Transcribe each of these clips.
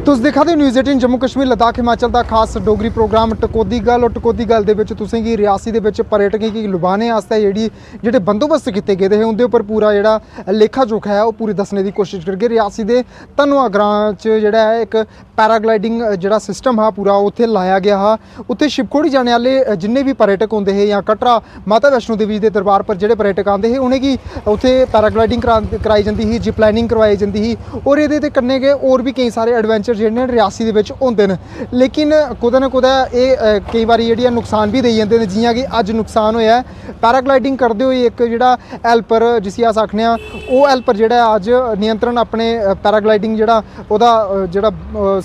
ਤੁਸੀਂ ਦਿਖਾ ਦਿਓ न्यूज़ 18 जम्मू कश्मीर लद्दाख हिमाचल का खास डोगरी प्रोग्राम टकोदी गल। और टकोदी गल दे विच तुसीं कि रियासी दे विच पर्यटकें गी लुभाने आस्ते जेह्ड़े बंदोबस्त कीते गेदे हे उंदे उपर पूरा जेह्ड़ा लेखा जोखा है वो पूरी दस्सने की कोशिश करगे। रियासी दे धनोआ ग्रां च जेह्ड़ा है एक पैराग्लाइडिंग जेह्ड़ा सिस्टम हा पूरा उत्थे लाया गया हा। उत्थे शिवखोड़ी जाने आह्ले जिन्ने भी पर्यटक होंदे हे या कटरा माता वैष्णो देवी दे दरबार पर जेह्ड़े पर्यटक आंदे हे उनेंगी उत्थे पैराग्लाइडिंग कराई जंदी ही, जिप लाइनिंग करवाई जंदी ही। और इहदे ते कन्नै गै होर भी कई सारे एडवेंचर जेह्ड़े रियासी दे विच होंदे न, लेकिन कुदै ना कुदै एह् केई बारी जेह्ड़ियां नुकसान भी देई जंदे न। जियां कि अज्ज नुकसान होया है पैराग्लाइडिंग करदे होई एक जेह्ड़ा हेल्पर जिसी अस आखने आं ओह् हेल्पर जेह्ड़ा अज्ज नियंत्रण अपने पैराग्लाइडिंग जेह्ड़ा ओह्दा जेह्ड़ा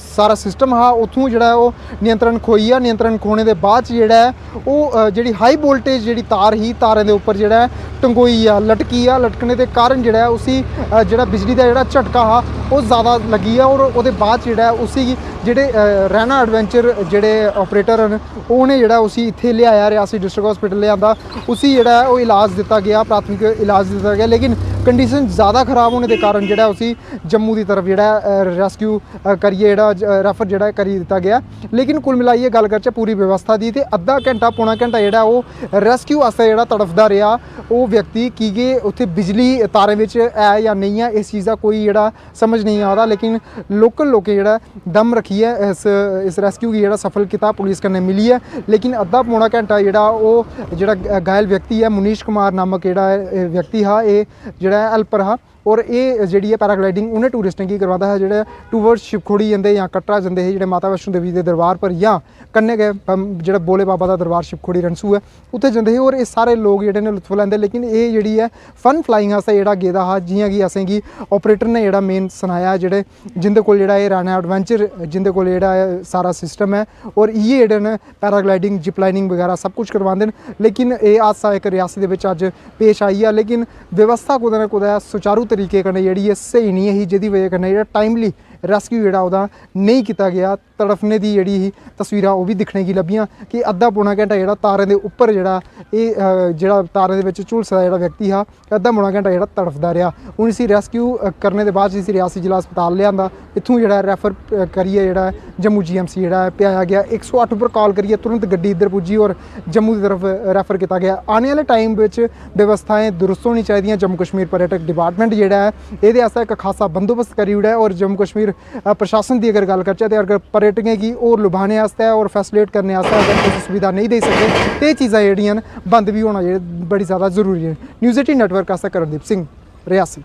सारा सिस्टम हा उत्थूं जेह्ड़ा ओह् नियंत्रण खोई आ। नियंत्रण खोने दे बाद च जेह्ड़ा है ओह् जेह्ड़ी हाई वोल्टेज जेह्ड़ी तार ही तारें दे उप्पर जेह्ड़ा टंगोई आ, लटकी आ। लटकने दे कारण जेह्ड़ा है उसी जेह्ड़ा बिजली दा जेह्ड़ा झटका हा ओह् ज़्यादा लग्गी आ। और ओह्दे बाद जेह्ड़ा उसी जेह्ड़े रैना एडवेंचर जेह्ड़े ऑपरेटर न उ'नें जेह्ड़ा उसी इत्थे लेआया, रियासी डिस्ट्रिक्ट हॉस्पिटल लेआंदा। उसी जेह्ड़ा ओह् इलाज दित्ता गया, प्राथमिक इलाज दित्ता गया, लेकिन कंडीशन ज़्यादा खराब होने के कारण जेह्ड़ा उसी जम्मू की तरफ जेह्ड़ा रेस्क्यू करिए जेह्ड़ा रैफर जेह्ड़ा करी दित्ता गया। लेकिन कुल मिलाइयै गल करचै पूरी व्यवस्था दी ते अद्धा घंटा पौना घंटा जेह्ड़ा ओह् रेस्क्यू आस्तै जेह्ड़ा तड़फदा रेहा ओह् व्यक्ति, की के उत्थे बिजली तारें बिच है या नहीं है इस चीज़ का कोई जेह्ड़ा समझ नहीं आ रहा। लेकिन लोकल लोकें जेह्ड़ा दम रखियै इस रेस्क्यू गी जेह्ड़ा सफल किया पुलिस कन्नै मिलियै। लेकिन अद्धा पौना घंटा जेह्ड़ा ओह् जेह्ड़ा घायल व्यक्ति है मुनीश कुमार नामक जेह्ड़ा व्यक्ति हा, एह् जेह्ड़ा हेल्पर हा। और ये जी पैराग्लाइडिंग उन्हें टूरिस्टें की करवाता है जेह्ड़े टूवर्ड्स शिवखोड़ी जंदे या कटरा जंदे हे जेह्ड़े माता वैष्णो देवी के दरबार पर या कन्नै गै जेह्ड़ा भोले बाबा का दरबार शिवखोड़ी रनसू है उत्थे जंदे हे। और ये सारे लोग जेह्ड़े ने लुत्फ लैंदे। लेकिन ये जेह्ड़ी है फन फ्लाइंग आस्तै जेह्ड़ा गेदा हा, जियां कि असेंगी ऑपरेटर ने जेह्ड़ा मेन सनाया जेह्ड़े जिंदे कोल जेह्ड़ा एह् राना एडवेंचर जिंदे कोल जेह्ड़ा सारा सिस्टम है और इ'यै जेह्ड़े न पैराग्लाइडिंग जिप लाइनिंग वगैरह सब कुछ करवांदे न। लेकिन एह् हादसा इक रियासी दे विच अज्ज पेश आई है। लेकिन व्यवस्था कुदै ना कुदै सुचारू तरीके कन्नै जेह्ड़ी सही नहीं ही, जिहदी वजह कन्नै जेह्ड़ा टाइमली रेस्क्यू जेह्ड़ा ओह्दा नहीं कीता गया। तड़फने दी जेह्ड़ी ही तस्वीरां ओह् भी दिक्खने गी लब्भियां कि अद्धा पौना घंटा जेह्ड़ा तारें दे उप्पर जेह्ड़ा तारें दे विच झुलसदा जेह्ड़ा व्यक्ति हा अद्धा पौना घंटा जेह्ड़ा तड़फदा रेहा। हून इसी रेस्क्यू करने दे बाद इसी रियासी जिला अस्पताल लेआंदा, इत्थूं जेह्ड़ा रैफर करियै जेह्ड़ा जम्मू GMC जेह्ड़ा भजाया गया। 108 उप्पर कॉल करियै तुरंत गड्डी इद्धर पुज्जी और जम्मू की तरफ रैफर किया गया। आने आह्ले टाइम विच व्यवस्थाएं दुरुस्त होनी चाहिदियां। जम्मू कश्मीर पर्यटक डिपार्टमेंट जेह्ड़ा है एह्दे आस्तै इक खासा बंदोबस्त करी ओड़ेआ है। और जम्मू कश्मीर प्रशासन की अगर गल करचै तो अगर पर्यटकें की होर लुभाने आस्तै और फैसिलिटेट करने आस्तै अगर कोई सुविधा नहीं दे सकते तो ये चीज़ां जेह्ड़ियां न बंद भी होना बड़ी ज़्यादा जरूरी है। न्यूज़ 18 नेटवर्क आस्तै करणदीप सिंह, रियासी।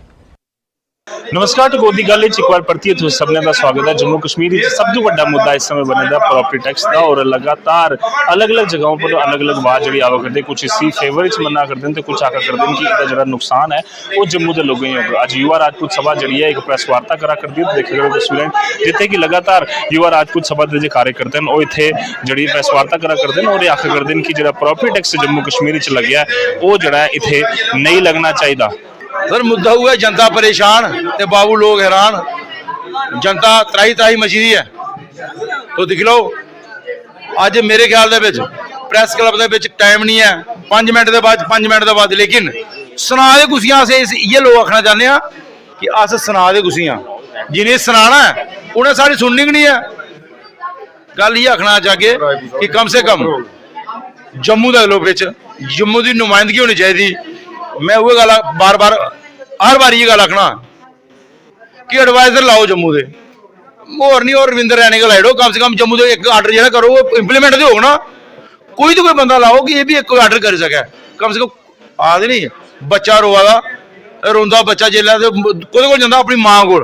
नमस्कार, टकोदी गल एक बार परतियै तुस सबने का स्वागत है। जम्मू कश्मीर सब तो बड़ा मुद्दा इस समय बने प्रॉपर्टी टैक्स का और लगातार अलग अलग जगहों पर अलग अलग आवाज जी आवा करते, कुछ इसी फेवर मन्ना करते हैं तो कुछ आकर करते हैं कि इसका जो नुकसान है वो जम्मू के लोगों ही होगा। अज युवा राजपूत सभा जी है एक प्रेस वार्ता करा करती है, देखे गए तस्वीरें जिथे कि लगातार युवा राजपूत सभा के जो कार्यकर्ते हैं वो इतने जी प्रेस वार्ता करा करते हैं और आखा करते हैं कि जो प्रॉपर्टी टैक्स जम्मू कश्मीर लग्या वो जरा इतने नहीं लगना चाहिए। सर मुद्दा हुआ जनता परेशान ते बाबू लोग हैरान, जनता त्राही त्राही मची दी है। तो दिख लो अज मेरे ख्याल दे विच प्रेस क्लब दे विच टाइम नहीं है 5 मिनट के बाद 5 मिनट के बाद, लेकिन सुना दे गुस्सियां अस इयै लोग आखना चाहते हैं कि अस सुना दे गुस्सियां जिन्हें सुनाना है उन्हें सारी सुननी नहीं है। गल ये आखना चाहगे कि कम से कम जम्मू दे लोग जम्मू की नुमाइंदगी होनी चाहिए। मैं वो गल बार बार हर बार ये गल आखना कि एडवाइजर लाओ जम्मू के, होर नहीं और रविंदर रैने को लाई लो। कम से कम जम्मू के एक आर्डर जो करो वो इंप्लीमेंट तो हो ना, कोई तो कोई बंदा लाओ कि ये भी एक आर्डर कर सके। कम से कम आदि नहीं बच्चा रोआ दा रोंदा बच्चा जेल्लै कोहदे कोल जंदा अपनी मां कोल,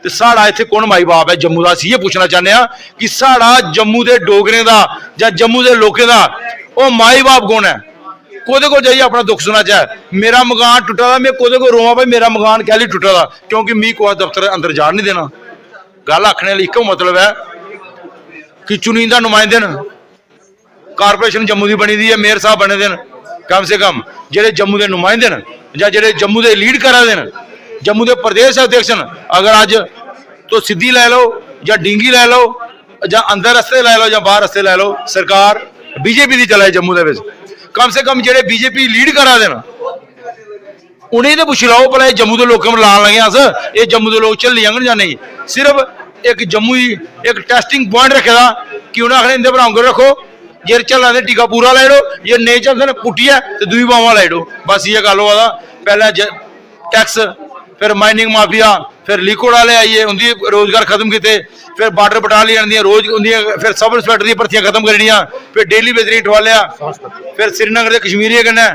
ते साढ़ा इत्थे कौन माई बाप है जम्मू का? असीं ये पूछना चाहते हैं कि साढ़ा जम्मू के डोगरें का या जम्मू के लोगों का वो माई बाप कौन है? कोदे को जाइए अपना दुख सुना चाहे मेरा मकान टुटा था, मैं कोदे को रोवां भाई मेरा मकान कैली टुटा था क्योंकि मी कोई दफ्तर अंदर जान नहीं देना। गल आखने इको मतलब है कि चुनिंदा नुमाइंदे न कारपोरेशन जम्मू की बनी दी है, मेयर साहब बने दे, कम से कम जेडे जम्मू के नुमाइंदे न या जेडे जम्मू के लीड करा दे न, जम्मू के प्रदेश अध्यक्ष न, अगर अज तो सिद्धि लै लो या डिंगी लै लो या अंदर रस्ते लै लो या बाहर रस्ते लै लो, सरकार बीजेपी की चलाए जम्मू के। कम से कम जेडे बीजेपी लीड करा दे ना उन्हें तो पुछ लो भला जम्मू के लोगों में लान लगे अस ये जम्मू के लोग झल्ली जांगन या नहीं। सिर्फ एक जम्मू ही एक टेस्टिंग पॉइंट रखे दा कि उन्हें आखने इंदे पर आंगर रखो, जे चलना तो टीका पूरा लाई लो, जे नहीं चलते पुट्टिया तो दूई बावां लाई लो। बस ये गल होआ दा। पहले टैक्स, फिर माइनिंग माफिया, फिर लिक्विड वाले आइए, उनकी रोजगार खत्म किए, फिर बार्डर बटालियन दी रोज उनकी, फिर सब इंस्पैक्टर दी भर्तियां खत्म करनियां, फिर डेली बेजरी ठवालिया, फिर श्रीनगर के कश्मीरी कन्नै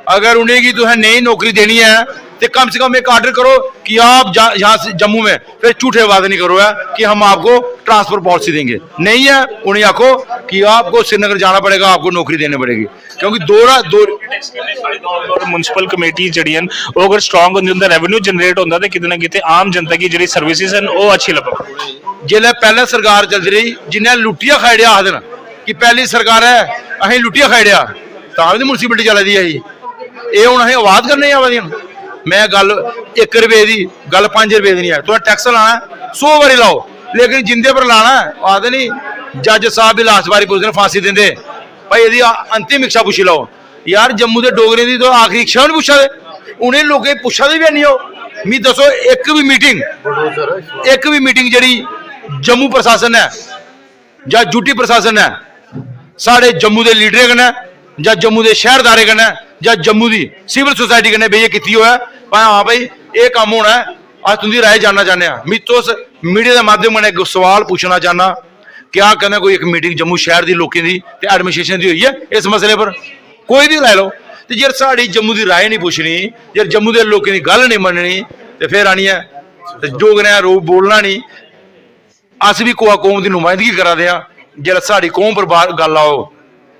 अगर उन्हें की तुसें नहीं नौकरी देनी है तो कम से कम एक ऑर्डर करो कि आप यहाँ से जम्मू में फिर झूठे वादे नहीं करो है कि हम आपको ट्रांसफर पॉलिसी देंगे। नहीं है, उन्हें आखो कि आपको श्रीनगर जाना पड़ेगा, आपको नौकरी देनी पड़ेगी, क्योंकि म्युनिसिपल कमेटी जड़ियां वो अगर स्ट्रांग होंदी, उनका रेवेन्यू जनरेट होंदा ते किते ना किते आम जनता की जेहड़ी सर्विसेज हैं वो अच्छी लभग। जिसले पहले सरकार चलती रही, जिन्हें लुटिया खाइया आखदे कि पहली सरकार है अं लुटिया खाइया, तां भी म्युनिसिपलिटी चला दी है जी। ये हुण असें आवाज करने आवा दी। मैं गल 1 रुपए की गल 5 रुपए की नहीं है, तुसें टैक्स लाना 100 बारी लाओ, लेकिन जिंदे पर लाना आखदे नहीं, जज साहब भी लास्ट बारी पुछदे फांसी देंदे, भाई यदि अंतिम इच्छा पुछी लो। यार जम्मू के डोगरे की तो आखिरी इच्छा नहीं पुछा दे, उन्हें लोग पुछा दे भी नहीं हो। मी दसो एक भी मीटिंग जी जम्मू प्रशासन है या यूटी प्रशासन है साढ़े जम्मू के लीडरें कन्नै या जम्मू के शहरदारे कन्नै या जम्मू की सिविल सोसाइटी कन्नै बेइयै कीती होऐ, हाँ भाई ये काम होना है, अस तुंदी राय जानना चाहते हैं। मैं तुस मीडिया के माध्यम कन्नै एक सवाल पूछना चाहना, क्या कदें कोई एक मीटिंग जम्मू शहर की लोगों की ते एडमिनिस्ट्रेशन की हुई है इस मसले पर? कोई भी लाई लो। तो जे साड़ी जम्मू की राय नहीं पूछनी, जे जम्मू के लोगों की गल नहीं मननी, तो फिर आनी है डोगरें रो बोलना नहीं। अस भी कौम की नुमाइंदगी करा दे, जे साड़ी कौम पर गल आओ,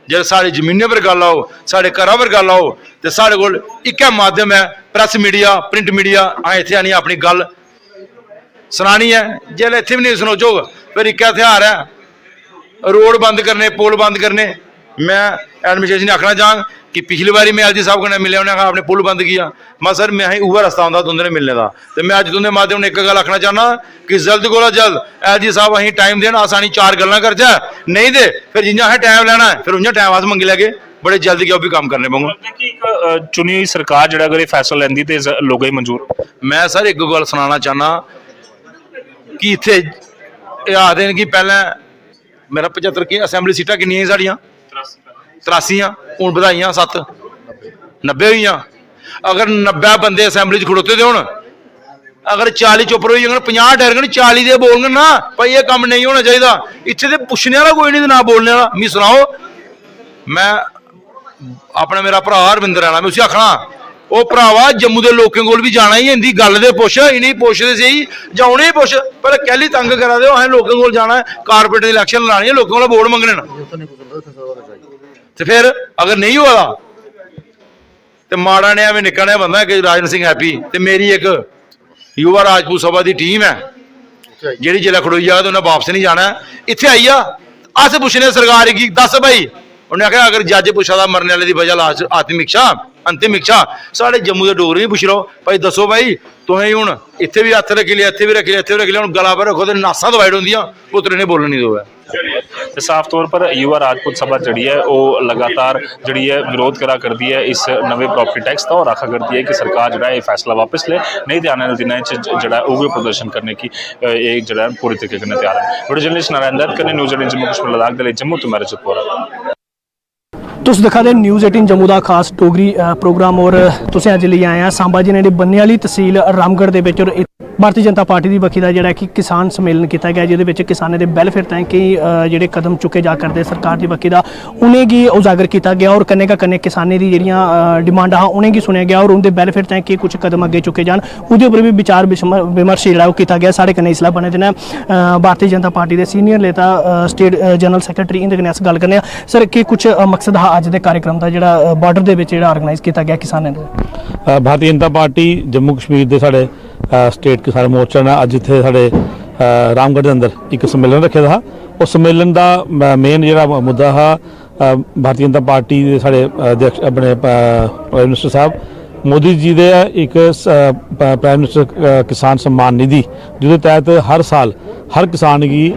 जे साढ़ी जमीनें पर गल आओ, साढ़े घर पर गल आओ, तो साढ़े को एक माध्यम है प्रैस मीडिया, प्रिंट मीडिया। अं इतने आनी अपनी गल सुनानी है, जे इतने भी नहीं सुनोचोग फिर एक हथियार है रोड बंद करने, पुल बंद करने। मैं एडमिनिस्ट्रेशन आखना चाह कि पिछली बारी मैं एलजी साहब कन्नै मिले, उन्हें आपने पुल बंद किया। मैं सर मैं उभा रस्ता आता तुंदे मिलने का, तो मैं अज तुंदे माध्यम ने एक गल आखना चाहना कि जल्द को जल्द एलजी साहब अं टाइम देन, असानी 4 गल्लां करचै, नहीं दे फिर जियां असें टाइम लेना है फिर उं'या टाइम अस मंगी लैगे, बड़े जल्द गै भी काम करने पौंगे। चुनी हुई सरकार जो अगर ये फैसला लैंदी तो लोगों ही मंजूर। मैं सर एक गल सुनाना चाहना कि इत्थे आखदे कि पहले मेरा 75 की असैंबली सीटां किन्नियां ही साड़ियां 83 हूँ बधाइयां 7 90 हुई। अगर 90 बंदे असैंबली खड़ोते थे हूँ, अगर 40 चुप रही जान, 50 डरगन, 40 दे बोलगन ना भाई ये काम नहीं होना चाहिए। इत्थे ते पुछने वाला कोई नहीं, ना बोलने वाला। मी सुनाओ, मैं अपना मेरा भरा रविंदर राणा, मैं उसी आखना ਉਹ ਭਰਾਵਾ जम्मू के लोगों को भी जाना ही इंदी गल दे पुछ, इन्हीं पुछते सही जां उ'नें पुछ, पर कैली तंग करा दे असें लोगों को जाना है, कारपोरेट दी इलैक्शन लानी है, लोगों को वोट मंगने ना। तो फिर अगर नहीं होआ तो माड़ा नेहा भी निक्का नेहा बंदा कि राजन सिंह हैप्पी, तो मेरी एक युवा राजपूत सभा की टीम है जी जिला खड़ोई जाए तो उन्हें वापस नहीं जाना। इत्थे आई आ अस पुछने सरकार की, दस भाई उन्हें आख्या अगर जज पुछा दा मरने वाले की वजह लास्ट आत्म इच्छा अंतिम इच्छा, साढ़े जम्मू के डोगरे भी पुछ लो भाई दसो भाई तुसें हूँ इत्थे भी हत्थ रखी लिया, इत्थे भी रखी लिया, इत्थे भी रखी लिया, हूँ गला पर रखो तो नासा डिवाइड होंदियां, पुत्र ने बोलन नहीं दो। साफ तौर पर युवा राजपूत सभा जी है वो लगातार जी है विरोध करा करती है इस नवे प्रॉपर्टी टैक्स का, और आखा करती है कि सरकार जो ये फैसला वापस ले, नहीं तो आने वाले दिनों जो वो भी प्रदर्शन करने की एक जो पूरी तरीके से तैयार है। वीडियो जर्नलिस्ट नारायण दत्त करने न्यूज़ 18 जम्मू कश्मीर लद्दाख के लिए जम्मू तो मेरे चतपुर तुस दिखा दे न्यूज़ 18 जम्मू का खास डोगरी प्रोग्राम, और तुसें अज लेई आए हैं सांबा जिले की बन्ने वाली तहसील रामगढ़ दे विच, और भारतीय जनता पार्टी की बखी का जोड़ा कि किसान सम्मेलन किया गया, जिहदे किसानों के वेलफेयर ताईं कई जोड़े कदम चुके जा करते सरकार की बखी का, उन्हेंगी उजागर किया गया, और कन्ने का कन्ने किसानों की जिहड़ियां डिमांडां उन्हेंगी सुनिया गया, और उनके वेलफेयर ताईं कि कुछ कदम अगे चुके जान, उहदे उपर भी विचार विमर्श जोड़ा किया गया। साढ़े कन्नै इसलै बने दे ने भारतीय जनता पार्टी के सीनियर नेता स्टेट जनरल सैक्रटरी, इंदे कन्नै अस गल करने सर कि कुछ मकसद हा अज दे कार्यक्रम का जोड़ा बॉर्डर दे विच जोड़ा ऑर्गेनाइज किया गया किसानों ने? भारतीय जनता पार्टी जम्मू कश्मीर के साढ़े स्टेट किसान मोर्चा ने अज इत्थे साढ़े रामगढ़ के अंदर एक सम्मेलन रखे था। उस सम्मेलन का मेन जोड़ा मुद्दा हा भारतीय जनता पार्टी के साढ़े अध्यक्ष अपने प्राइम मिनिस्टर साहब मोदी जी दे एक प्राइम मिनिस्टर किसान सम्मान निधि, जिसके तहत हर साल हर किसान की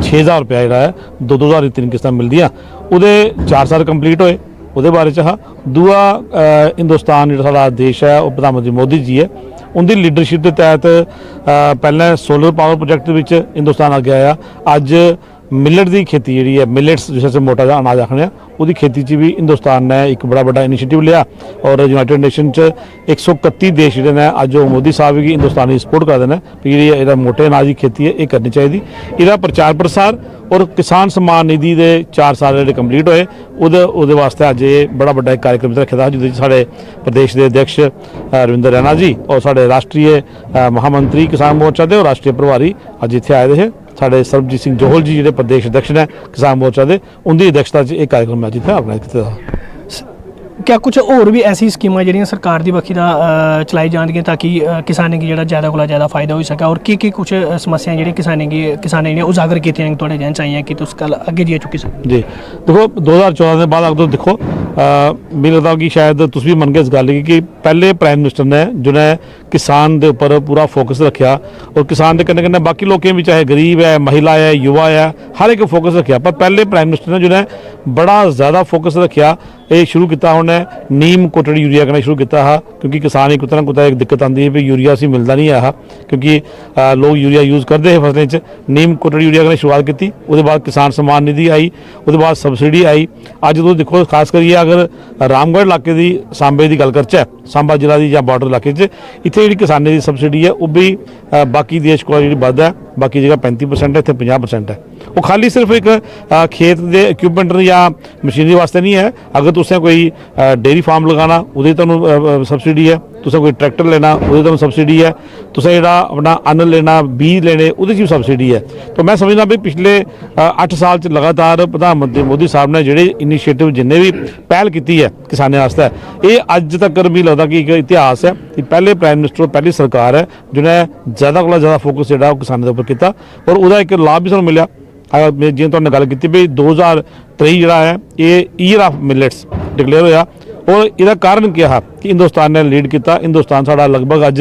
6000 रुपया जोड़ा है 2-2 3 किस्तां मिलदियां, उहदे 4 साल कंप्लीट होए। उहदे बारे च हा दूआ हिंदुस्तान जो साडा देश है वो प्रधानमंत्री मोदी जी है, ਉਹਦੀ ਲੀਡਰਸ਼ਿਪ ਦੇ ਤਹਿਤ ਪਹਿਲਾਂ ਸੋਲਰ ਪਾਵਰ ਪ੍ਰੋਜੈਕਟ ਵਿੱਚ ਹਿੰਦੁਸਤਾਨ ਅੱਗੇ ਆਇਆ। ਅੱਜ ਮਿਲਟ ਦੀ ਖੇਤੀ ਜਿਹੜੀ ਹੈ, ਮਿਲਟਸ ਜਿਸ ਸੇ ਮੋਟਾ ਜਿਹਾ ਅਨਾਜ ਆਖਦੇ ਆ, ਉਹਦੀ ਖੇਤੀ 'ਚ ਵੀ ਹਿੰਦੁਸਤਾਨ ਨੇ ਇੱਕ ਬੜਾ ਵੱਡਾ ਇਨੀਸ਼ੀਏਟਿਵ ਲਿਆ ਔਰ ਯੂਨਾਈਟਿਡ ਨੇਸ਼ਨ 'ਚ 131 ਦੇਸ਼ ਜਿਹੜੇ ਨੇ ਅੱਜ ਉਹ ਮੋਦੀ ਸਾਹਿਬ ਵੀ ਹਿੰਦੁਸਤਾਨ ਦੀ ਸਪੋਰਟ ਕਰਦੇ ਨੇ ਵੀ ਜਿਹੜੀ ਇਹਦਾ ਮੋਟੇ ਅਨਾਜ ਦੀ ਖੇਤੀ ਹੈ ਇਹ ਕਰਨੀ ਚਾਹੀਦੀ। ਇਹਦਾ ਪ੍ਰਚਾਰ ਪ੍ਰਸਾਰ ਔਰ ਕਿਸਾਨ ਸਨਮਾਨ ਨਿਧੀ ਦੇ 4 ਸਾਲ ਜਿਹੜੇ ਕੰਪਲੀਟ ਹੋਏ ਉਹਦੇ ਵਾਸਤੇ ਅੱਜ ਇਹ ਬੜਾ ਵੱਡਾ ਇੱਕ ਕਾਰਜਕ੍ਰਮ ਰੱਖਿਆ ਦਾ, ਜਿਹਦੇ 'ਚ ਸਾਡੇ ਪ੍ਰਦੇਸ਼ ਦੇ ਅਧਿਕਸ਼ ਰਵਿੰਦਰ ਰੈਣਾ ਜੀ ਔਰ ਸਾਡੇ ਰਾਸ਼ਟਰੀ ਮਹਾਮੰਤਰੀ ਕਿਸਾਨ ਮੋਰਚਾ ਦੇ ਔਰ ਰਾਸ਼ਟਰੀ ਪ੍ਰਭਾਰੀ ਅੱਜ ਇੱਥੇ ਆਏ ਦੇ। ਸਾਡੇ ਸਰਬਜੀਤ ਸਿੰਘ ਜੋਹਲ ਜੀ ਜਿਹੜੇ ਪ੍ਰਦੇਸ਼ ਅਧਿਕਸ਼ ਨੇ ਕਿਸਾਨ ਮੋਰਚਾ ਦੇ, ਉਹਦੀ ਅਧਿਕਸ਼ਤਾ 'ਚ ਇਹ ਕਾਰਜਕ੍ਰਮ ਅੱਜ ਇੱਥੇ ਆਰਗੇਨਾਈਜ਼ ਕੀਤਾ। क्या कुछ और भी ऐसी स्कीमां ਜਿਹੜੀਆਂ ਸਰਕਾਰ ਦੀ ਬਖੀ ਦਾ ਚਲਾਈ ਜਾਂਦੀਆਂ ਤਾਂ ਕਿ ਕਿਸਾਨਾਂ ਦੀ ਜਿਹੜਾ ਜ਼ਿਆਦਾ ਕੋਲ ਜ਼ਿਆਦਾ ਫਾਇਦਾ ਹੋ ਸਕੇ, ਔਰ ਕੀ ਕੁਝ ਸਮੱਸਿਆਵਾਂ ਜਿਹੜੀਆਂ ਕਿਸਾਨਾਂ ਨੇ ਉਜਾਗਰ ਕੀਤੀਆਂ ਤੁਹਾਡੇ ਜਨ ਚਾਹੀਏ ਕਿ ਤੁਸੀਂ ਕੱਲ ਅੱਗੇ ਜੀ ਚੁੱਕੀ ਸਕ ਜੀ। ਦੇਖੋ 2014 ਦੇ ਬਾਅਦ ਅਗਰ ਦੇਖੋ ਮੈਨੂੰ ਲੱਗਦਾ ਕਿ ਸ਼ਾਇਦ ਤੁਸੀਂ ਵੀ ਮੰਨ ਗਏ ਇਸ ਗੱਲ ਕਿ ਪਹਿਲੇ ਪ੍ਰਾइम मिनिस्टर ਨੇ ਜਿਹਨੇ किसान ਦੇ ਉੱਪਰ ਪੂਰਾ ਫੋਕਸ ਰੱਖਿਆ ਔਰ ਕਿਸਾਨ ਦੇ ਕੰਨੇ ਕੰਨੇ ਬਾਕੀ ਲੋਕਾਂ ਵੀ ਚਾਹੇ ਗਰੀਬ ਹੈ, ਮਹਿਲਾ ਹੈ, ਯੁਵਾ ਹੈ, ਹਰ ਇੱਕ ਫੋਕਸ ਰੱਖਿਆ। ਪਰ ਪਹਿਲੇ ਪ੍ਰਾइम मिनिस्टर ਨੇ ਜਿਹਨੇ ਬੜਾ ਜ਼ਿਆਦਾ ਫੋਕਸ ਰੱਖਿਆ, ਇਹ ਸ਼ੁਰੂ ਕੀਤਾ ਉਹਨੇ नीम कोटड़ यूरिया करना शुरू किया हा, क्योंकि किसान एक कुछ एक दिक्कत आती है भी यूरिया से मिलता नहीं है, क्योंकि लोग यूरिया यूज़ करते हैं फसलों च। नीम कोटड़ यूरिया करने शुरुआत की, उसके बाद किसान सम्मान निधि आई, उसके बाद सबसिडी आई। अज तो देखो खास करिए अगर रामगढ़ इलाके की सांबे की गल करचे, सांबा जिला की या बॉर्डर इलाके इतने जी किसानी की सबसिडी है वो भी बाकी देश को जी वध है, बाकी जगह 35% है, इतने 50% है। वो खाली सिर्फ एक खेत के इक्विपमेंट या मशीनरी वास्ते नहीं है। अगर तुसें कोई डेयरी फार्म लगाना वो तुहानूं सबसिडी है, तुसें कोई ट्रैक्टर लेना वो तुहानूं सबसिडी है, तुसें जिहड़ा अपना अन्न लेना बीज लेने वो भी सबसिडी है। तो मैं समझदा भी पिछले 8 साल च लगातार प्रधानमंत्री मोदी साहब ने जिहड़े इनीशिएटिव जिन्ने भी पहल की है किसानों वास्ते, ये अज तक भी लगता कि एक इतिहास है कि पहले प्राइम मिनिस्टर पहली सरकार है जिन्हें ज़्यादा को ज़्यादा फोकस जो किसानों के उपर किया और उसका एक लाभ भी सूँ मिला। जिवें तुहानूं गल की भी 2023 जिहड़ा है ये ईयर ऑफ मिलेट्स डिकलेयर होया और इसका कारण क्या है कि हिंदुस्तान ने लीड किया। हिंदुस्तान साडा लगभग अज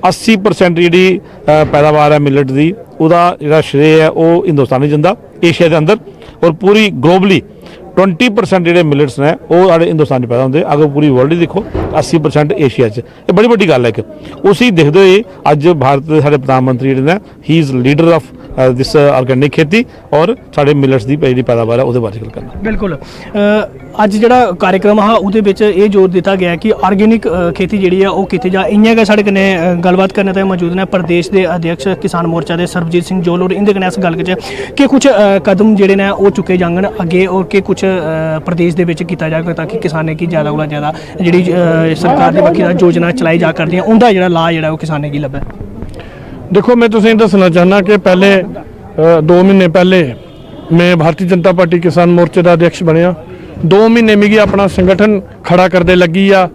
80% जी पैदावार है मिलट की, उसका जो श्रेय है वो हिंदुस्तान ही जाता एशिया के अंदर, और पूरी ग्लोबली 20% जोड़े मिलट्स ने वो साढ़े हिंदुस्तान पैदा होंगे। अगर पूरी वर्ल्ड ही देखो 80% एशिया च, ये बड़ी बड़ी गल है। एक उसी देखते हुए अज भारत के साढ़े प्रधानमंत्री जोड़े ने he is leader of this organic खेती और साढ़े मिलट्स की जी पैदावार है वो बारे गल करना। बिल्कुल अज जो कार्यक्रम हा उहदे विच ये जोर दिता गया कि ऑर्गेनिक खेती जी है वो की जा। इयां गै साढ़े कन्नै गलबात करने ताईं मौजूद ने प्रदेश के अध्यक्ष किसान मोर्चा के सरबजीत सिंह जोल और इंदे कन्नै अस गल करचै कि कुछ कदम जिहड़े ने वो चुके जांगन अगे और कि कुछ प्रदेश दे विच कीता जाएगा ताकि किसानें की ज़्यादा कोला ज़्यादा जिहड़ी सरकार दी बक्खी दा योजना चलाई जा करदियां उंदा जिहड़ा लाभ जिहड़ा वो किसानें गी लब्भे। देखो मैं तुसें दसना चाहना कि पहले 2 महीने पहले मैं भारतीय जनता पार्टी किसान मोर्चे का अध्यक्ष बनया। 2 महीने मिगी अपना संगठन खड़ा करदे लगी आ।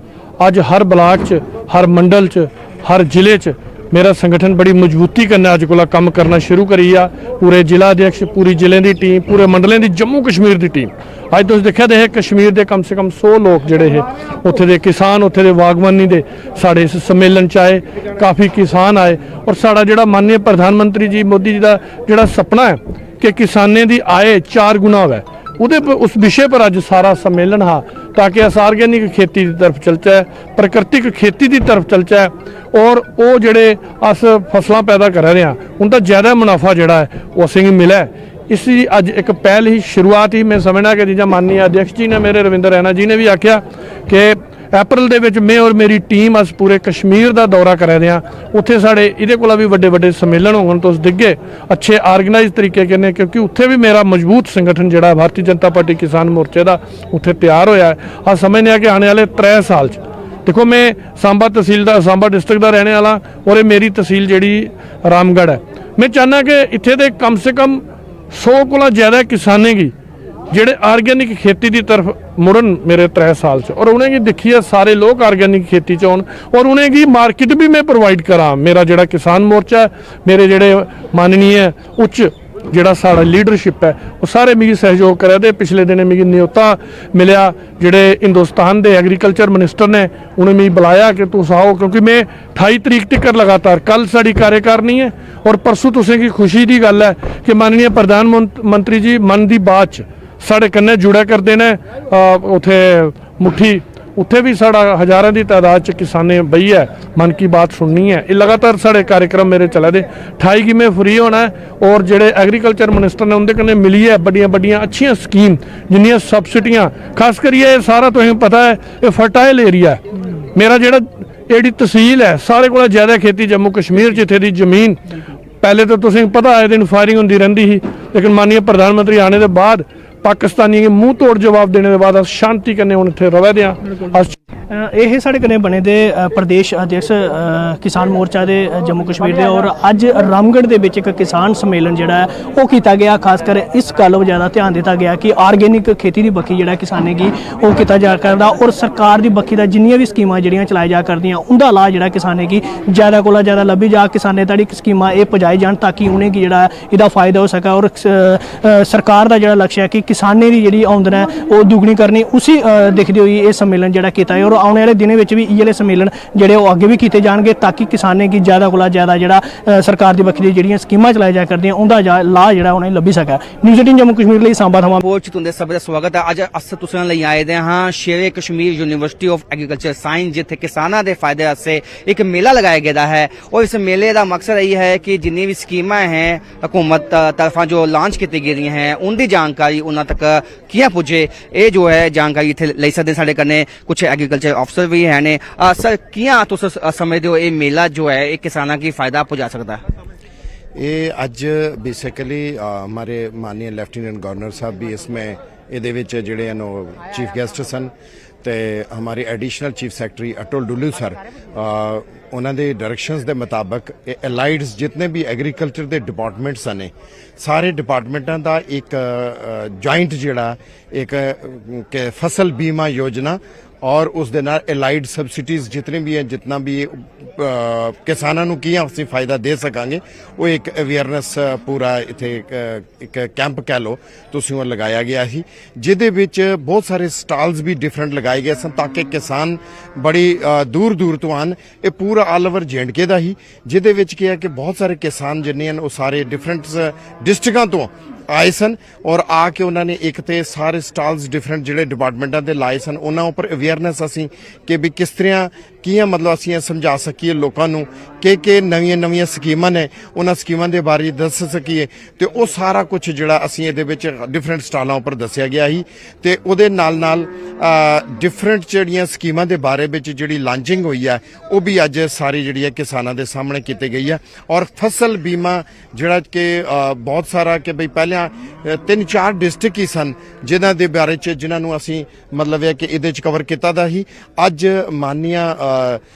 अज हर ब्लाक च, हर मंडल च, हर जिले च मेरा संगठन बड़ी मजबूती कन्नै अज कोला काम करना शुरू करी आ। पूरे जिला अध्यक्ष, पूरी जिले की टीम, पूरे मंडलें की जम्मू कश्मीर की टीम। अज तुसीं देखिया दे कश्मीर के कम से कम 100 लोग जिहड़े है उत्थे दे किसान, उत्थे दे बागवानी दे साढ़े इस सम्मेलन च आए, काफ़ी किसान आए। और साड़ा जिहड़ा माननीय प्रधानमंत्री जी मोदी जी का जिहड़ा सपना है कि किसानें की आय 4 गुना होवे, उस विषय पर अज सारा सम्मेलन हा ताकि अस ऑर्गेनिक खेती की तरफ चलचै, प्राकृतिक खेती की तरफ चलचै और वो जिहड़े अस फसलां पैदा कर रहे हैं उनका ज़्यादा मुनाफा जिहड़ा है वो असेंगी मिले। इसी अज एक पहल ही शुरुआत ही मैं समझना कि जियां माननीय अध्यक्ष जी ने मेरे रविंदर रैना जी ने भी आख्या कि अप्रैल दे विच मैं और मेरी टीम अस पूरे कश्मीर का दौरा कर रहे हैं। उत्थे साढ़े इहदे कोला भी वड्डे वड्डे सम्मेलन होण तुस दिखगे अच्छे ऑर्गेनाइज तरीके कन्नै, क्योंकि उत्थे भी मेरा मजबूत संगठन जिहड़ा भारतीय जनता पार्टी किसान मोर्चे का उत्थे तैयार होया है। अस समझने आ कि आने वाले 3 साल देखो मैं सांबा तहसील का, सांबा डिस्ट्रिक्ट का रहने वाला और ये मेरी तहसील जिहड़ी रामगढ़ है। मैं चाहना कि इत्थे दे कम से कम 100 कोला ज़्यादा किसानें की ਜਿਹੜੇ ਆਰਗੈਨਿਕ खेती की तरफ मुड़न मेरे 3 साल च और उन्हें देखिए सारे लोग आर्गेनिक खेती च आउण और उन्हें की मार्केट भी मैं प्रोवाइड करा। मेरा जिहड़ा किसान मोर्चा मेरे जिहड़े माननीय उच्च जिहड़ा साड़ा लीडरशिप है वो सारे मिगी सहयोग करे दे। पिछले दिन मिगी न्योता मिलिया जिहड़े हिंदुस्तान के एग्रीकल्चर मिनिस्टर ने, उन्हें मिगी बुलाया कि तुस आओ, क्योंकि मैं 28 तरीक तक लगातार कल साड़ी कार्यकारिणी है और परसों तुसें की खुशी की गल है कि माननीय प्रधानमंत्री जी मन की बात साढ़े कन्नै जुड़ा करते हैं। उथे मुट्ठी ਉੱਥੇ ਵੀ ਸਾਡਾ ਹਜ਼ਾਰਾਂ ਦੀ ਤਾਦਾਦ 'ਚ ਕਿਸਾਨੇ ਬਈ ਹੈ, ਮਨ ਕੀ ਬਾਤ ਸੁਣਨੀ ਹੈ। ਇਹ ਲਗਾਤਾਰ ਸਾਡੇ कार्यक्रम मेरे चला दे 28 गी में फ्री होना है। और जेडे एग्रीकल्चर मिनिस्टर ने उनके कन्नै मिली है बड़ियां बड़ियां अच्छियां स्कीम जिन्नियां सबसिडियां, खास करिए सारा तुसें पता है ये फर्टाइल एरिया है। मेरा जेड़ा एडी तहसील है सारे कोला ज़्यादा खेती जम्मू कश्मीर जिथे दी जमीन पहले तो तुसें पता आए दिन फायरिंग होंदी रहिंदी ही, लेकिन माननीय प्रधानमंत्री आने के बाद पाकिस्तानी मुंह तोड़ जवाब देने के बाद शांति कन्नै हुण इत्थे रवै दे आं। ਇਹ ਸਾਡੇ ਕਨੇ ਬਣੇ ਦੇ ਪ੍ਰਦੇਸ਼ ਅਧਿਕਸ਼ ਕਿਸਾਨ ਮੋਰਚਾ ਦੇ ਜੰਮੂ ਕਸ਼ਮੀਰ ਦੇ ਔਰ ਅੱਜ ਰਾਮਗੜ੍ਹ ਦੇ ਵਿੱਚ ਇੱਕ ਕਿਸਾਨ ਸੰਮੇਲਨ ਜਿਹੜਾ ਹੈ ਉਹ ਕੀਤਾ ਗਿਆ। ਖਾਸ ਕਰ ਇਸ ਗੱਲ ਵੱਲ ਜ਼ਿਆਦਾ ਧਿਆਨ ਦਿੱਤਾ ਗਿਆ ਕਿ ਆਰਗੇਨਿਕ ਖੇਤੀ ਦੀ ਬੱਖੀ ਜਿਹੜਾ ਕਿਸਾਨੇ ਕੀ ਉਹ ਕੀਤਾ ਜਾ ਕਰਦਾ ਔਰ ਸਰਕਾਰ ਦੀ ਬੱਖੀ ਦਾ ਜਿੰਨੀਆਂ ਵੀ ਸਕੀਮਾਂ ਜਿਹੜੀਆਂ ਚਲਾਈ ਜਾ ਕਰਦੀਆਂ ਉਹਦਾ ਲਾਭ ਜਿਹੜਾ ਕਿਸਾਨੇ ਕੀ ਜ਼ਿਆਦਾ ਕੋਲਾ ਜ਼ਿਆਦਾ ਲੱਭੀ ਜਾ ਕਿਸਾਨੇ ਤੜੀ ਸਕੀਮਾਂ ਇਹ ਪਹੁੰਚਾਈ ਜਾਣ ਤਾਂ ਕਿ ਉਹਨੇ ਕੀ ਜਿਹੜਾ ਇਹਦਾ ਫਾਇਦਾ ਹੋ ਸਕੇ। ਔਰ ਸਰਕਾਰ ਦਾ ਜਿਹੜਾ ਲਕਸ਼ ਹੈ ਕਿ ਕਿਸਾਨੇ ਦੀ ਜਿਹੜੀ ਆਮਦਨ ਹੈ ਉਹ ਦੁੱਗਣੀ ਕਰਨੀ ਉਸੇ ਦੇਖਦੇ ਹੋਈ ਇਹ ਸੰਮੇਲਨ ਜਿਹੜਾ ਕੀਤਾ ਹੈ। ਔਰ ਆਉਣ ਵਾਲੇ ਦਿਨਾਂ ਵਿੱਚ ਵੀ ਇਹ ਵਾਲੇ ਸੰਮੇਲਨ ਜਿਹੜੇ ਉਹ ਅੱਗੇ ਵੀ ਕੀਤੇ ਜਾਣਗੇ ਤਾਂ ਕਿ ਕਿਸਾਨੇ ਕੀ ਜ਼ਿਆਦਾ ਕੋਲਾ ਜ਼ਿਆਦਾ ਜਿਹੜਾ ਸਰਕਾਰ ਦੀ ਬੱਖੀ ਦੀ ਜਿਹੜੀਆਂ ਸਕੀਮਾਂ ਚਲਾਈ ਜਾ ਕਰਦੀਆਂ ਉਹਦਾ ਲਾਭ ਜਿਹੜਾ ਉਹਨਾਂ ਨੂੰ ਲੱਭੀ ਸਕੇ। ਨਿਊਜ਼ 18 ਜੰਮੂ ਕਸ਼ਮੀਰ ਲਈ ਸਾਂਬਾ ਥਾਵਾਂ ਬਹੁਤ ਤੁੰਦੇ ਸਭ ਦਾ ਸਵਾਗਤ ਹੈ। ਅੱਜ ਅਸ ਤੁਸੀਂ ਲਈ ਆਏ ਦੇ ਹਾਂ Shere Kashmir university of agriculture science ਜਿੱਥੇ ਕਿਸਾਨਾਂ ਦੇ ਫਾਇਦੇ ਵਾਸਤੇ ਇੱਕ ਮੇਲਾ ਲਗਾਇਆ ਗਿਆ ਹੈ। ਔਰ ਇਸ ਮੇਲੇ ਦਾ ਮਕਸਦ ਇਹ ਹੈ ਕਿ ਜਿੰਨੀ ਵੀ ਸਕੀਮਾਂ ਹੈ ਹਕੂਮਤ ਤਰਫਾਂ ਜੋ ਲਾਂਚ ਕੀਤੀ ਗਈਆਂ ਹੈ ਉਹਦੀ ਜਾਣਕਾਰੀ ਉਹਨਾਂ ਤੱਕ ਕਿਵੇਂ ਪੁੱਜੇ ਇਹ ਜੋ ਹੈ ਜਾਣਕਾਰੀ ਇੱਥੇ ਲੈ ਸਕਦੇ। ਸਾਡੇ ਕਨੇ ਕੁਝ ਐਗਰੀਕਲਚਰ अफसर भी है ने सर किया तो समझते हो ये मेला जो है ये किसानों की फायदा पहुंचा सकता है? ये अज बेसिकली हमारे माननीय लेफ्टिनेंट गवर्नर साहब भी इसमें ਇਹਦੇ ਵਿੱਚ ਜਿਹੜੇ ਹਨ ਉਹ ਚੀਫ ਗੈਸਟ ਸਨ ਤੇ ਹਮਾਰੇ additional chief secretary Atal Dulloo sir ਉਹਨਾਂ ਦੇ ਡਾਇਰੈਕਸ਼ਨਸ ਦੇ ਮੁਤਾਬਕ ਅਲਾਈਡਸ ਜਿੰਨੇ ਵੀ ਐਗਰੀਕਲਚਰ ਦੇ ਡਿਪਾਰਟਮੈਂਟਸ ਨੇ ਸਾਰੇ ਡਿਪਾਰਟਮੈਂਟਾਂ ਦਾ ਇੱਕ ਜੁਆਇੰਟ ਜਿਹੜਾ ਇੱਕ ਫਸਲ ਬੀਮਾ ਯੋਜਨਾ और उस दे नाल एलाइड सबसिडीज जितने भी हैं जितना भी किसानों ਨੂੰ ਕੀ ਅਸੀਂ ਫਾਇਦਾ ਦੇ ਸਕਾਂਗੇ ਉਹ ਇੱਕ ਅਵੇਅਰਨੈਸ ਪੂਰਾ ਇੱਥੇ ਇੱਕ ਕੈਂਪ ਕਹਿ ਲਓ ਤੁਸੀਂ ਉਹ ਲਗਾਇਆ ਗਿਆ ਸੀ ਜਿਹਦੇ ਵਿੱਚ ਬਹੁਤ ਸਾਰੇ ਸਟਾਲਸ ਵੀ ਡਿਫਰੈਂਟ ਲਗਾਏ ਗਏ ਸਨ ਤਾਂ ਕਿ ਕਿਸਾਨ ਬੜੀ ਦੂਰ ਦੂਰ ਤੋਂ ਆਣ। ਇਹ ਪੂਰਾ ਆਲ ਓਵਰ ਜੈਂਡਕੇ ਦਾ ਹੀ ਜਿਹਦੇ ਵਿੱਚ ਕੀ ਹੈ ਕਿ ਬਹੁਤ ਸਾਰੇ ਕਿਸਾਨ ਜਿੰਨੇ ਹਨ ਉਹ ਸਾਰੇ ਡਿਫਰੈਂਟ ਡਿਸਟ੍ਰਿਕਾਂ ਤੋਂ ਆਏ ਸਨ ਔਰ ਆ ਕੇ ਉਹਨਾਂ ਨੇ ਇੱਕ ਤੇ ਸਾਰੇ ਸਟਾਲਸ ਡਿਫਰੈਂਟ ਜਿਹੜੇ ਡਿਪਾਰਟਮੈਂਟਾਂ ਦੇ ਲਾਏ ਸਨ ਉਹਨਾਂ ਉੱਪਰ ਅਵੇਅਰਨੈਸ ਅਸੀਂ ਕਿ ਵੀ ਕਿਸ ਤਰ੍ਹਾਂ ਕਿਵੇਂ ਮਤਲਬ ਅਸੀਂ ਇਹ ਸਮਝਾ ਸਕੀਏ ਲੋਕਾਂ ਨੂੰ ਕਿ ਨਵੀਆਂ ਸਕੀਮਾਂ ਨੇ ਉਹਨਾਂ ਸਕੀਮਾਂ ਦੇ ਬਾਰੇ ਦੱਸ ਸਕੀਏ ਤੇ ਉਹ ਸਾਰਾ ਕੁਝ ਜਿਹੜਾ ਅਸੀਂ ਇਹਦੇ ਵਿੱਚ ਡਿਫਰੈਂਟ ਸਟਾਲਾਂ ਉੱਪਰ ਦੱਸਿਆ ਗਿਆ ਸੀ ਤੇ ਉਹਦੇ ਨਾਲ ਡਿਫਰੈਂਟ ਜਿਹੜੀਆਂ ਸਕੀਮਾਂ ਦੇ ਬਾਰੇ ਵਿੱਚ ਜਿਹੜੀ ਲਾਂਚਿੰਗ ਹੋਈ ਹੈ ਉਹ ਵੀ ਅੱਜ ਸਾਰੀ ਜਿਹੜੀ ਹੈ ਕਿਸਾਨਾਂ ਦੇ ਸਾਹਮਣੇ ਕੀਤੀ ਗਈ ਹੈ। ਔਰ ਫਸਲ ਬੀਮਾ ਜਿਹੜਾ ਕਿ ਬਹੁਤ ਸਾਰਾ ਕਿ ਬਈ ਪਹਿਲਾਂ 3-4 ਡਿਸਟ੍ਰਿਕਟ ਹੀ ਸਨ ਜਿਨ੍ਹਾਂ ਦੇ ਬਾਰੇ ਚ ਜਿਨ੍ਹਾਂ ਨੂੰ ਅਸੀਂ ਮਤਲਬ ਹੈ ਕਿ ਇਹਦੇ ਚ ਕਵਰ ਕੀਤਾ ਦਾ ਸੀ। ਅੱਜ ਮਾਨਨੀय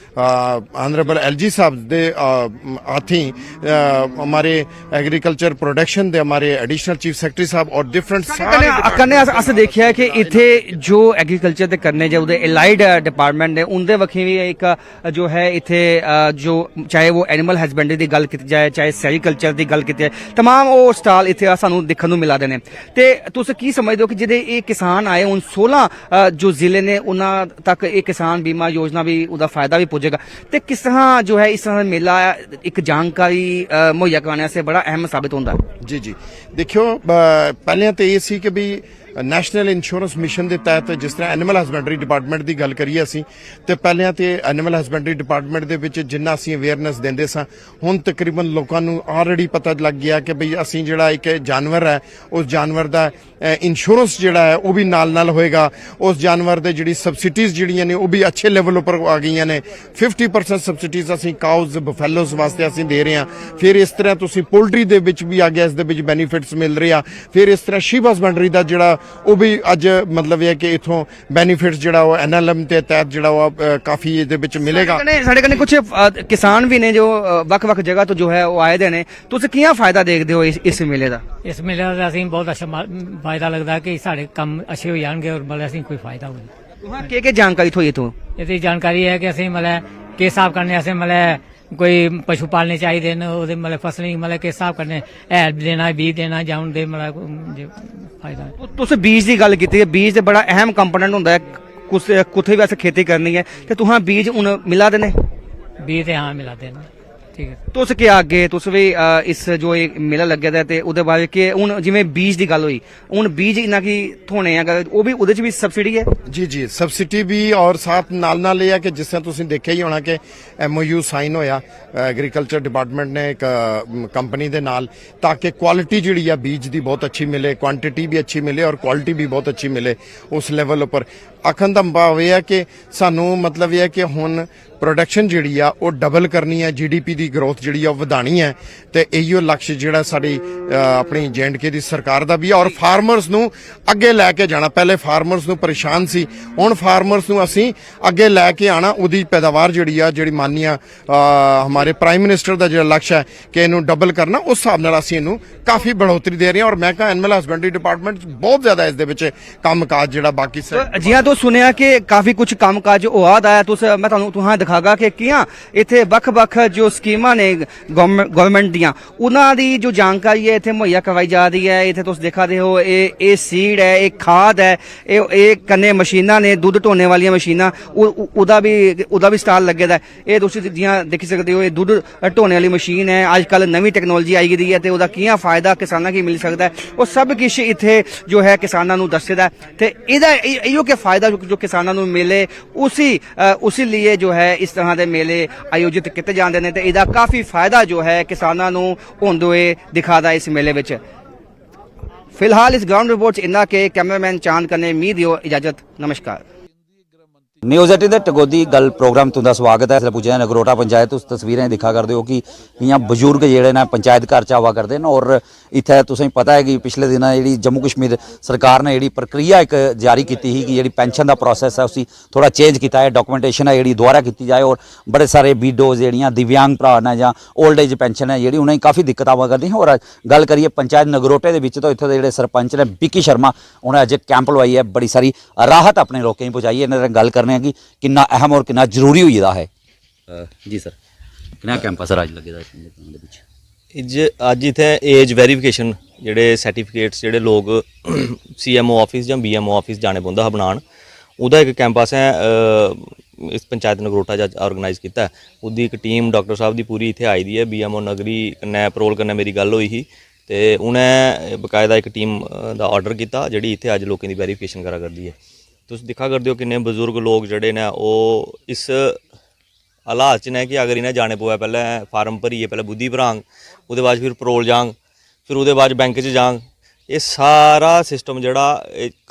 ऑनरेबल एलजी साहब दे हाथी हमारे एग्रीकल्चर प्रोडक्शन दे हमारे एडिशनल चीफ सेक्रेटरी साहब और डिफरेंट करने अस देखिया कि इथे जो एग्रीकल्चर दे करने जो एलाइड डिपार्टमेंट ने उनके वखी भी एक जो है इथे जो चाहे वो एनिमल हसबेंडरी की गल की जाए चाहे सैरीकल्चर की गल की जाए तमाम वो स्टाल इथे सानू देखने को मिला देने ते तुस की समझते हो कि जिहदे ये किसान आए उन 16 जो जिले ने उन्हां तक ये किसान बीमा योजना भी उसका फायदा भी पहुंचेगा ते किस तरह जो है इस तरह मेला एक जानकारी मुहैया कराने से बड़ा अहम साबित होता है? जी जी देखियो पहले तो ये सी कि भी ਨੈਸ਼ਨਲ ਇੰਸ਼ੋਰੈਂਸ ਮਿਸ਼ਨ ਦੇ ਤਹਿਤ ਜਿਸ ਤਰ੍ਹਾਂ ਐਨੀਮਲ ਹਸਬੈਂਡਰੀ ਡਿਪਾਰਟਮੈਂਟ ਦੀ ਗੱਲ ਕਰੀਏ ਅਸੀਂ ਤੇ ਪਹਿਲਾਂ ਤੇ ਐਨੀਮਲ ਹਸਬੈਂਡਰੀ ਡਿਪਾਰਟਮੈਂਟ ਦੇ ਵਿੱਚ ਜਿੰਨਾ ਅਸੀਂ ਅਵੇਅਰਨੈਸ ਦਿੰਦੇ ਸਾਂ ਹੁਣ ਤਕਰੀਬਨ ਲੋਕਾਂ ਨੂੰ ਆਲਰੇਡੀ ਪਤਾ ਲੱਗ ਗਿਆ ਕਿ ਬਈ ਅਸੀਂ ਜਿਹੜਾ ਇੱਕ ਜਾਨਵਰ ਹੈ ਉਸ ਜਾਨਵਰ ਦਾ ਇੰਸ਼ੋਰੈਂਸ ਜਿਹੜਾ ਹੈ ਉਹ ਵੀ ਨਾਲ ਹੋਏਗਾ। ਉਸ ਜਾਨਵਰ ਦੇ ਜਿਹੜੀ ਸਬਸਿਡੀਜ਼ ਜਿਹੜੀਆਂ ਨੇ ਉਹ ਵੀ ਅੱਛੇ ਲੈਵਲ ਉੱਪਰ ਆ ਗਈਆਂ ਨੇ। 50% ਸਬਸਿਡੀਜ਼ ਅਸੀਂ ਕਾਊਜ਼ ਬਫੈਲੋਜ਼ ਵਾਸਤੇ ਅਸੀਂ ਦੇ ਰਹੇ ਹਾਂ। ਫਿਰ ਇਸ ਤਰ੍ਹਾਂ ਤੁਸੀਂ ਪੋਲਟਰੀ ਦੇ ਵਿੱਚ ਵੀ ਆ ਗਿਆ ਇਸ ਦੇ ਵਿੱਚ ਬੈਨੀਫਿਟਸ ਮਿਲ ਰਹੇ ਆ। ਫਿਰ ਇਸ ਤਰ੍ਹਾਂ ਸ਼ੀਪ ਹਸਬੈਂਡਰੀ ਦਾ ਜਿਹੜਾ ਉਹ ਵੀ ਅੱਜ ਮਤਲਬ ਇਹ ਕਿ ਇਥੋਂ ਬੈਨੀਫਿਟਸ ਜਿਹੜਾ ਉਹ ਐਨਐਲਐਮ ਦੇ ਤਹਿਤ ਜਿਹੜਾ ਉਹ ਕਾਫੀ ਇਹਦੇ ਵਿੱਚ ਮਿਲੇਗਾ। ਸਾਡੇ ਕੋਲ ਕੁਝ ਕਿਸਾਨ ਵੀ ਨੇ ਜੋ ਵੱਖ-ਵੱਖ ਜਗ੍ਹਾ ਤੋਂ ਜੋ ਹੈ ਉਹ ਆਏ ਦੇ ਨੇ ਤੁਸੀਂ ਕੀ ਫਾਇਦਾ ਦੇਖਦੇ ਹੋ ਇਸ ਮੇਲੇ ਦਾ? ਇਸ ਮੇਲੇ ਦਾ ਅਸੀਂ ਬਹੁਤ ਅੱਛਾ ਫਾਇਦਾ ਲੱਗਦਾ ਕਿ ਸਾਡੇ ਕੰਮ ਅੱਛੇ ਹੋ ਜਾਣਗੇ ਔਰ ਮਤਲਬ ਅਸੀਂ ਕੋਈ ਫਾਇਦਾ ਹੋਵੇ। ਕੀ ਜਾਣਕਾਰੀ ਥੋਈ ਇਥੋਂ? ਇਹਦੀ ਜਾਣਕਾਰੀ ਹੈ ਕਿ ਅਸੀਂ ਮਤਲਬ ਕਿ ਹਿਸਾਬ ਕਰਨੇ ਅਸੀਂ ਮਤਲਬ कोई पशु पालने चाहिए मतलब फसलें मतलब के हिसाब करने हैल देना बीज देना जां दे मतलब फायदा। तुस बीज की गल की बीज तो बड़ा अहम कंपोनेंट होंदा है कुछ भी अस खेती करनी है तो तुहां बीज हुण मिला देने? बीज हाँ मिला देने ठीक है। तुस क्या अगे तुस भी इस जो ये मेला लग्गे दा ते ओदे बारे कि हुन जिवें बीज दी गल होई, हुन बीज इन्ना की थोने अगर ਉਹ ਵੀ ਉਹਦੇ ਚ ਵੀ ਸਬਸਿਡੀ ਹੈ? ਜੀ ਸਬਸਿਡੀ ਵੀ ਔਰ ਸਾਥ ਨਾਲ ਇਹ ਹੈ ਕਿ ਜਿਸ ਤਰ੍ਹਾਂ ਤੁਸੀਂ ਦੇਖਿਆ ਹੀ ਹੋਣਾ ਕਿ MOU ਸਾਈਨ ਹੋਇਆ ਐਗਰੀਕਲਚਰ ਡਿਪਾਰਟਮੈਂਟ ਨੇ ਇੱਕ ਕੰਪਨੀ ਦੇ ਨਾਲ, ਤਾਂ ਕਿ ਕੁਆਲਿਟੀ ਜਿਹੜੀ ਆ ਬੀਜ ਦੀ ਬਹੁਤ ਅੱਛੀ ਮਿਲੇ, ਕੁਆਂਟੀਟੀ ਵੀ ਅੱਛੀ ਮਿਲੇ ਔਰ ਕੁਆਲਿਟੀ ਵੀ ਬਹੁਤ ਅੱਛੀ ਮਿਲੇ ਉਸ ਲੈਵਲ ਉੱਪਰ। ਆਖਣ ਦਾ ਭਾਵ ਇਹ ਹੈ ਕਿ ਸਾਨੂੰ ਮਤਲਬ ਇਹ ਹੈ ਕਿ ਹੁਣ ਪ੍ਰੋਡਕਸ਼ਨ ਜਿਹੜੀ ਆ ਉਹ ਡਬਲ ਕਰਨੀ ਹੈ, GDP ਦੀ ਗਰੋਥ ਜਿਹੜੀ ਆ ਉਹ ਵਧਾਣੀ ਹੈ, ਤੇ ਇਹੀਓ ਲਕਸ਼ ਜਿਹੜਾ ਸਾਡੀ ਆਪਣੀ J&K ਦੀ ਸਰਕਾਰ ਦਾ ਵੀ ਆ। ਔਰ ਫਾਰਮਰਸ ਨੂੰ ਅੱਗੇ ਲੈ ਕੇ ਜਾਣਾ, ਪਹਿਲੇ ਫਾਰਮਰਸ ਨੂੰ ਪਰੇਸ਼ਾਨ ਸੀ, ਹੁਣ ਫਾਰਮਰਸ ਨੂੰ ਅਸੀਂ ਅੱਗੇ ਲੈ ਕੇ ਆਣਾ, ਉਹਦੀ ਪੈਦਾਵਾਰ ਜਿਹੜੀ ਆ ਜਿਹੜੀ ਮਾਨਨੀय ਹਮਾਰੇ ਪ੍ਰਾਈਮ ਮਿਨਿਸਟਰ ਦਾ ਜਿਹੜਾ ਲਕਸ਼ ਹੈ ਕਿ ਇਹਨੂੰ ਡਬਲ ਕਰਨਾ, ਉਸ ਹਿਸਾਬ ਨਾਲ ਅਸੀਂ ਇਹਨੂੰ ਕਾਫੀ ਬੜੋਤਰੀ ਦੇ ਰਹੇ ਹਾਂ। ਔਰ ਮੈਂ ਕਹਾਂ ਐਨੀਮਲ ਹਸਬੈਂਡਰੀ ਡਿਪਾਰਟਮੈਂਟ ਬਹੁਤ ਜ਼ਿਆਦਾ ਇਸ ਦੇ ਵਿੱਚ ਕੰਮਕਾਜ ਜਿਹੜਾ ਬਾਕੀ जियां तो सुनिया कि काफी कुछ कामकाज होआ दा है, तुस मैं तुहां दिखागा कि कियां इत्थे बख-बख जो स्कीमां ने गवर्नमेंट दियां उन्हां दी जो जानकारी है इत्थे मुहैया करवाई जा रही है। इत्थे तुस देखा दे हो ये सीड है, ये खाद है, ये कन्ने मशीनां ने दुध ढोने वाली मशीनां, उदा भी स्टाल लगे दा है। ये तुस जियां देखी सकदे हो ये दुध ढोने वाली मशीन है, अजकल नवी टेक्नोलॉजी आई गई है ते उदा कियां फायदा किसानां की मिल सकदा है, वो सब किश इत्थे जो है किसानां नूं दस्सदा है। ते इहदा इहो के फायदा जो किसानां नूं मिले उसी लिए जो है इस तरह के मेले आयोजित किए जाते हैं, तो इसका काफ़ी फायदा जो है किसानां नूं होंदे हुए दिखादा इस मेले विच। फिलहाल इस ग्राउंड रिपोर्ट इन्ना के कैमरामैन चांद कने मी दियो इजाजत, नमस्कार। न्यूज़ 18 ਦੇ ਟਕੋਦੀ ਗੱਲ ਪ੍ਰੋਗਰਾਮ ਤੁਹਾਡਾ ਸਵਾਗਤ ਹੈ। ਪੁੱਜਿਆ ਨਗਰੋਟਾ ਪੰਚਾਇਤ ਉਸ ਤਸਵੀਰਾਂ ਦਿਖਾ ਕਰਦੇ ਹੋ ਕਿ ਇਹਾਂ ਬਜ਼ੁਰਗ ਜਿਹੜੇ ਨੇ ਪੰਚਾਇਤ ਘਰ ਚ ਆਵਾ ਕਰਦੇ ਨੇ। ਔਰ ਇੱਥੇ ਤੁਸੀਂ ਪਤਾ ਹੈ ਕਿ ਪਿਛਲੇ ਦਿਨਾਂ ਜਿਹੜੀ ਜੰਮੂ ਕਸ਼ਮੀਰ ਸਰਕਾਰ ਨੇ ਜਿਹੜੀ ਪ੍ਰਕਿਰਿਆ ਇੱਕ ਜਾਰੀ ਕੀਤੀ ਸੀ ਕਿ ਜਿਹੜੀ ਪੈਨਸ਼ਨ ਦਾ ਪ੍ਰੋਸੈਸ ਹੈ ਉਸੇ ਥੋੜਾ ਚੇਂਜ ਕੀਤਾ ਹੈ, ਡਾਕੂਮੈਂਟੇਸ਼ਨ ਹੈ ਜਿਹੜੀ ਦੁਬਾਰਾ ਕੀਤੀ ਜਾਏ। ਔਰ ਬੜੇ ਸਾਰੇ ਵੀਡੋਜ਼ ਜਿਹੜੀਆਂ ਦਿਵਿਆਂਗ ਭਰਾ ਨੇ ਜਾਂ 올ਡ ਏਜ ਪੈਨਸ਼ਨ ਹੈ ਜਿਹੜੀ ਉਹਨਾਂ ਦੀ ਕਾਫੀ ਦਿੱਕਤ ਆਵਾ ਕਰਦੀ ਹੈ। ਔਰ ਗੱਲ ਕਰੀਏ ਪੰਚਾਇਤ ਨਗਰੋਟੇ ਦੇ ਵਿੱਚ ਤਾਂ ਇੱਥੇ ਦੇ ਜਿਹੜੇ ਸਰਪੰਚ ਨੇ ਵਿੱਕੀ ਸ਼ਰਮਾ ਉਹਨੇ ਅੱਜ ਕੈਂਪ ਲਵਾਈ ਹੈ, ਬੜੀ ਸਾਰੀ ਰਾਹਤ ਆਪਣੇ ਲੋਕਾਂ ਨੂੰ ਪਹੁੰਚਾਈ ਹੈ। ਇਹਨਾਂ ਨਾਲ ਗੱਲ ਕਰਨੇ ਆ ਕਿ किन्ना अहम और किन्ना जरूरी हुई दा है। जी सर, किन्ना कैंप सर अज लगे दा? अज इत्थे एज वेरीफिकेशन जेह्ड़े सर्टिफिकेट्स जेह्ड़े लोग CMO ऑफिस जां BMO ऑफिस जाने पौंदा हा बनान, ओह्दा इक कैंप असें इस पंचायत नगरोटा च ऑर्गेनाइज कीता है। ओह्दी इक टीम डॉक्टर साहब दी पूरी इत्थे आई दी है। BMO नगरी कन्नै परोल कन्नै मेरी गल होई ही ते उ'नें बकायदा इक टीम दा ऑर्डर कीता जेह्ड़ी इत्थे अज लोकें दी वेरीफिकेशन करा करदी है। तुस दिक्खा करदे हो किन्ने बजुर्ग लोग जेह्ड़े ने ओह् इस हालात च ने कि अगर इन्हें जाने पवै पैह्ले फार्म भरियै पैह्ले बुद्धि भरांग, ओह्दे बाद फिर परोल जांग, फिर ओह्दे बाद बैंक च जांग। ये सारा सिस्टम जेह्ड़ा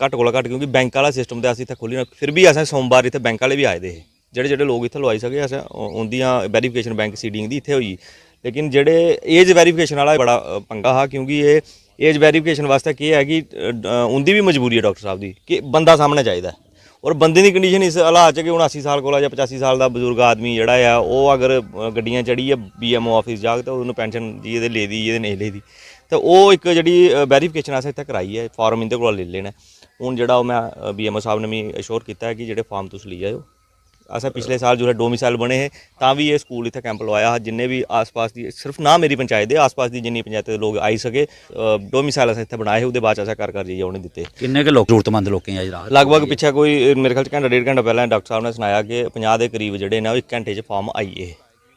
घट्ट कोला घट्ट, क्योंकि बैंक आह्ला सिस्टम ते अस इत्थै खोली ना, फिर भी असें सोमवार इत्थै बैंक आह्ले बी आए दे हे। जेह्ड़े लोग इत्थै लोआई सके असें उंदियां वेरीफिकेशन बैंक सीडिंग दी इत्थै होई। लेकिन जेह्ड़े एज वेरीफिकेशन आह्ला बड़ा पंगा हा, क्योंकि एह् एज वेरीफिकेशन वास्ते केह् है कि उंदी भी मजबूरी है डॉक्टर साहब दी कि बंदा सामने चाहिए। और बंदे दी कंडीशन इस हालात च कि हूँ 80 साल कोला जां 85 साल का बजुर्ग आदमी जेह्ड़ा है ओह् अगर गड्डियां चढ़ियै BMO ऑफिस जाग तो उन्होंने पेंशन जी दे लेदी ये नहीं लेदी, तो ओह् इक जेह्ड़ी वेरीफिकेशन असें इत्थै कराई है, फार्म इंदे कोला लेई लेना। हूँ जेह्ड़ा मैं BMO साहब ने मिगी अश्योर कीता है कि जेह्ड़े फार्म तुस लेई आएओ। असें पिछले साल जो डोमिसाइल बने हे तां भी ये स्कूल इत्थै कैंप लवाया हा, जिन्ने भी आस पास दी सिर्फ ना मेरी पंचायत दे आस पास दी जिन्नी पंचायत दे लोग आई सके डोमिसाइल असें इत्थै बनाए हे। ओह्दे बाद असें घर जाइयै उ'नें दित्ते। किन्ने के लोग जरूरतमंद लोकें गी राहत? लगभग पिच्छे कोई मेरे ख्याल घंटा 1.5 घंटा पैह्लें डॉक्टर साहब ने सनाया कि 50 दे करीब जेह्ड़े ने 1 घंटे च फार्म आई गे।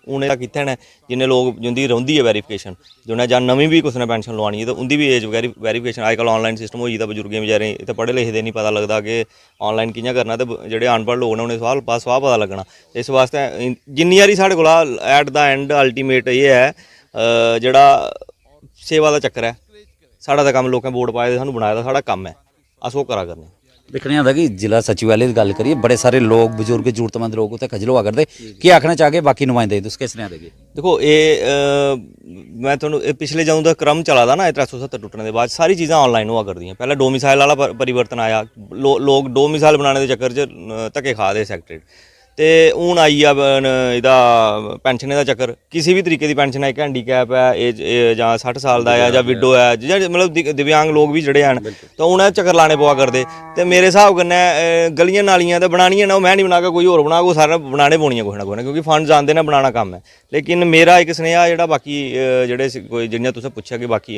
हूँ कितने ने जिन्ने लोग जिंदी रौंह्दी है वेरीफिकेशन, जिन्हें जां नमीं भी कुसै ने पेंशन लवानी है तो उंदी भी एज वेरीफिकेशन अजकल ऑनलाइन सिस्टम होई दा। बजुर्गें बेचारें इत्थै पढ़े लिखे दे नहीं पता लगदा कि ऑनलाइन कि'यां करना, ते जेह्ड़े अनपढ़ लोग ने उ'नें स्वाह पता लगना। इस वास्ते जिन्नी हारी साढ़े Cola at the end ultimate ये है जेह्ड़ा सेवा दा चक्कर है साढ़ा, तां कम्म लोकें वोट पाए दे सानूं बनाए दा साढ़ा कम्म है, अस ओह् करा करने। दिक्खने आंदा कि जिला सचिवालय की गल करिए बड़े सारे लोग बजुर्ग जरूरतमंद लोग उत्थे खज्जल होआ करदे, क्या आखना चाहगे बाकी नुमाइंदे तुस किस तरह देगे? देखो ये मैं थोड़ा पिछले जदों दा क्रम चला दा ना 370 टुटने के बाद सारी चीज़ां ऑनलाइन हुआ करदियां। पहले डोमिसाइल वाला परिवर्तन आया, लोग डोमिसाइल बनाने के चक्कर च धक्के खा दे सैक्रेटरेट, तो हूँ आई आ इहदा पेंशन का चक्कर। किसी भी तरीके की पेंशन है, एक हैंडीकैप है जां 60 साल का है जां विडो है जां मतलब दिव्यांग लोग भी जेह्ड़े हैं तो उन्हें चक्कर लाने पवा करदे। तो मेरे हिसाब कन्नै गलियां नालियां तो बनानियां ना, मैं नहीं बनागा कोई होर बनागा, सारा बनाने पौनियां कुछ ना कुछ, क्योंकि फंड आंदे ने बनाना कम्म है। लेकिन मेरा एक सनेहा जेह्ड़ा बाकी जेह्ड़े कोई जि'यां तुसें पुच्छेआ कि बाकी